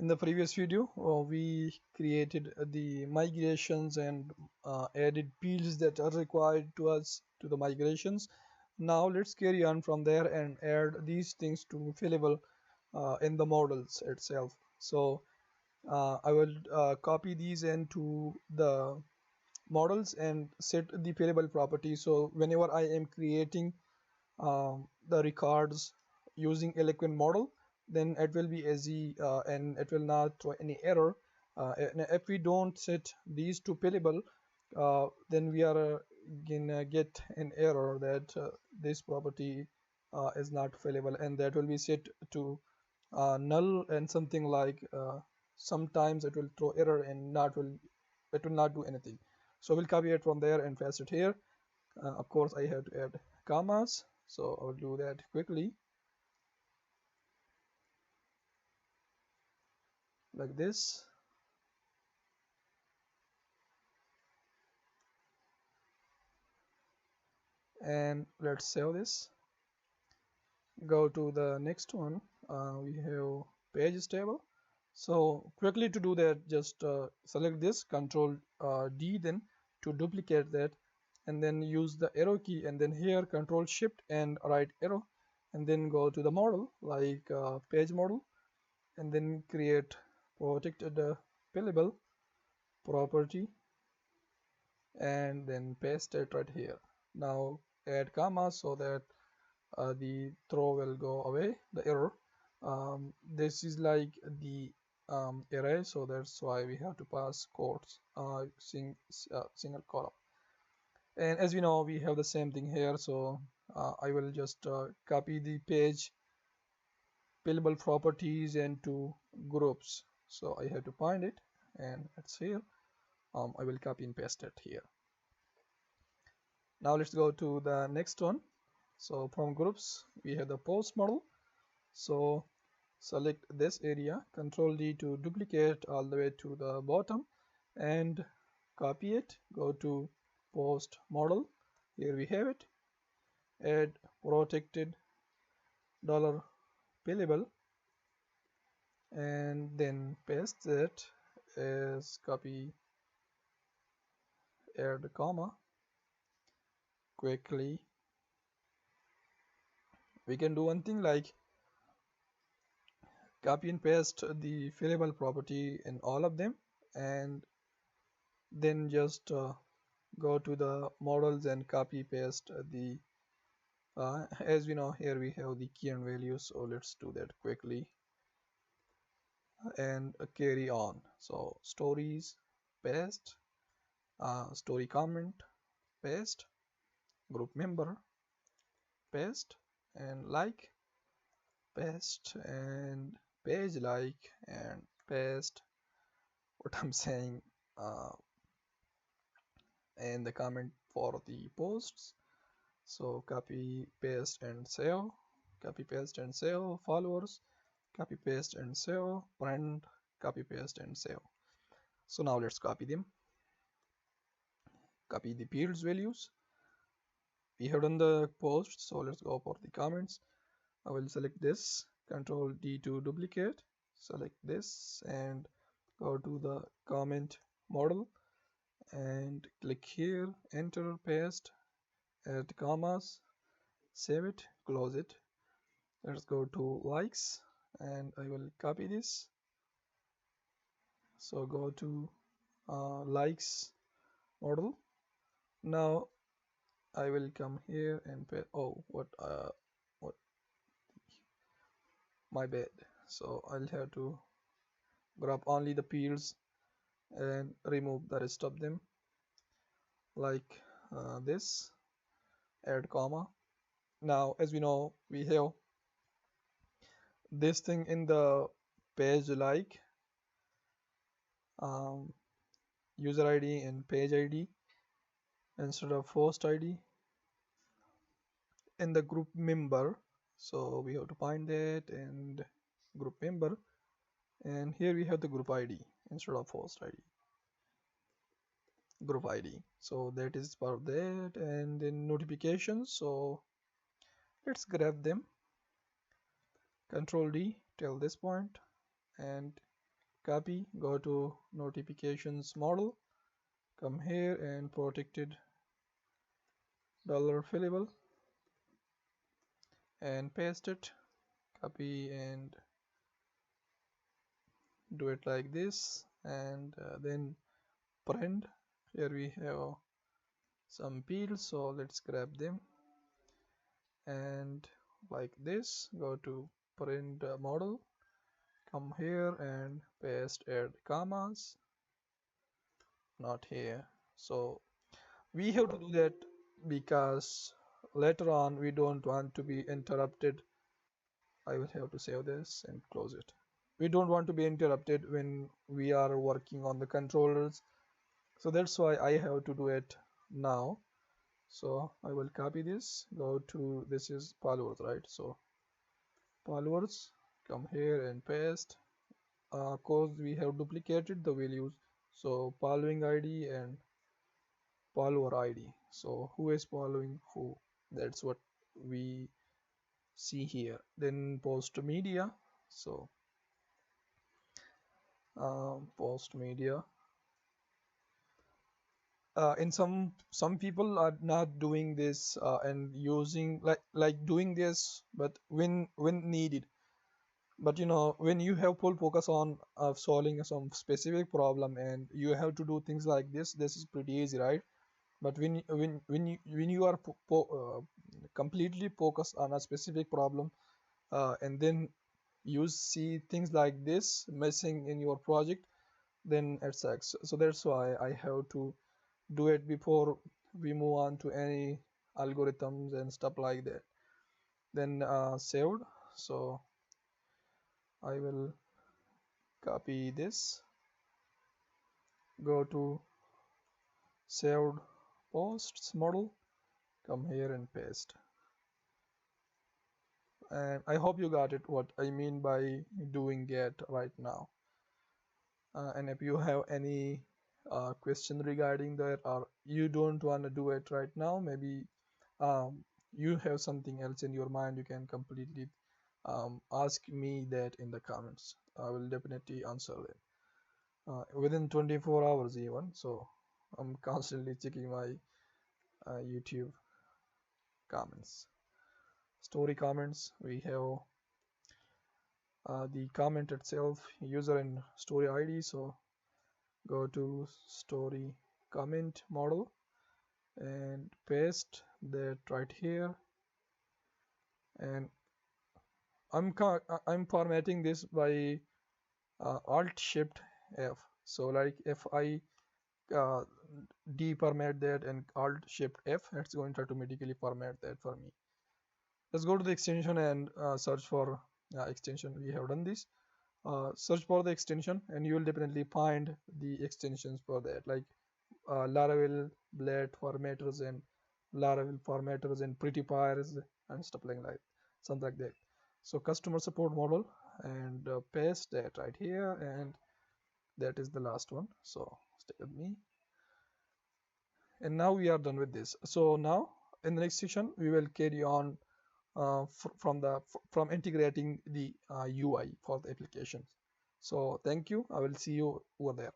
In the previous video, we created the migrations and added fields that are required to us to the migrations. Now let's carry on from there and add these things to fillable in the models itself. So I will copy these into the models and set the fillable property. So whenever I am creating the records using eloquent model, then it will be easy and it will not throw any error. And if we don't set these to payable, then we are gonna get an error that this property is not fillable, and that will be set to null and something like sometimes it will throw error and it will not do anything. So we'll copy it from there and paste it here. Of course I have to add commas, so I'll do that quickly like this. And let's save this. Go to the next one. We have pages table. So quickly to do that, just select this, Control D, then to duplicate that, and then use the arrow key, and then here Control Shift and right arrow, and then go to the model like page model, and then create protected fillable property, and then paste it right here. Now add comma so that the throw will go away, the error. This is like the array, so that's why we have to pass quotes, single column. And as we know, we have the same thing here, so I will just copy the page fillable properties into groups. So I have to find it, and it's here. I will copy and paste it here. Now let's go to the next one. So from groups we have the post model. So select this area, Control D to duplicate all the way to the bottom, and copy it. Go to post model, here we have it. Add protected dollar $payable, and then paste it as copy, add comma quickly. We can do one thing like copy and paste the fillable property in all of them, and then just go to the models and copy paste the as we know, here we have the key and values, so let's do that quickly and carry on. So stories, paste, story comment, paste, group member, paste, and like, paste, and page like, and paste what I'm saying, and the comment for the posts. So copy paste and save, copy paste and save, followers, copy paste and save, print, copy paste and save. So now let's copy them, copy the fields values. We have done the post, so let's go for the comments. I will select this, Control D to duplicate, select this and go to the comment model and click here, enter, paste, add commas, save it, close it. Let's go to likes, and I will copy this. So go to likes model. Now I will come here and pay, oh what my bad. So I'll have to grab only the fields and remove the rest of them like this, add comma. Now as we know, we have this thing in the page like user ID and page ID instead of host ID in the group member. So we have to find that and group member, and here we have the group ID instead of host ID, group ID. So that is for that. And then notifications, so let's grab them, Control D till this point, and copy, go to notifications model, come here and protected dollar fillable and paste it, copy and do it like this, and then print. Here we have some fields, so let's grab them and like this, go to print model, come here and paste add commas, not here. So we have to do that because later on we don't want to be interrupted. I will have to save this and close it. We don't want to be interrupted when we are working on the controllers, so that's why I have to do it now. So I will copy this, go to, this is Palwords, right? So Palwords, come here and paste. Cause we have duplicated the values, so following ID and follower ID. So who is following who? That's what we see here. Then post media. So post media. In some people are not doing this and using like doing this, but when needed. But you know, when you have full focus on solving some specific problem and you have to do things like this is pretty easy, right? But when you are completely focused on a specific problem, and then you see things like this missing in your project, then it sucks. So that's why I have to do it before we move on to any algorithms and stuff like that. Then saved. So I will copy this, go to saved posts model, come here and paste. And I hope you got it what I mean by doing it right now. And if you have any question regarding that, or you don't want to do it right now, maybe you have something else in your mind, you can completely ask me that in the comments. I will definitely answer it within 24 hours even. So I'm constantly checking my YouTube comments. Story comments, we have the comment itself, user and story ID. So go to story comment model and paste that right here. And I'm formatting this by Alt Shift F. So like if I uh, deformat that and Alt Shift F, it's going to automatically format that for me. Let's go to the extension and search for extension. We have done this. Search for the extension and you will definitely find the extensions for that, like Laravel, Blade formatters and Laravel formatters and prettifiers and stuff like that, something like that. So customer support model, and paste that right here, and that is the last one. So stay with me. And now we are done with this. So now in the next section we will carry on from integrating the UI for the applications. So thank you. I will see you over there.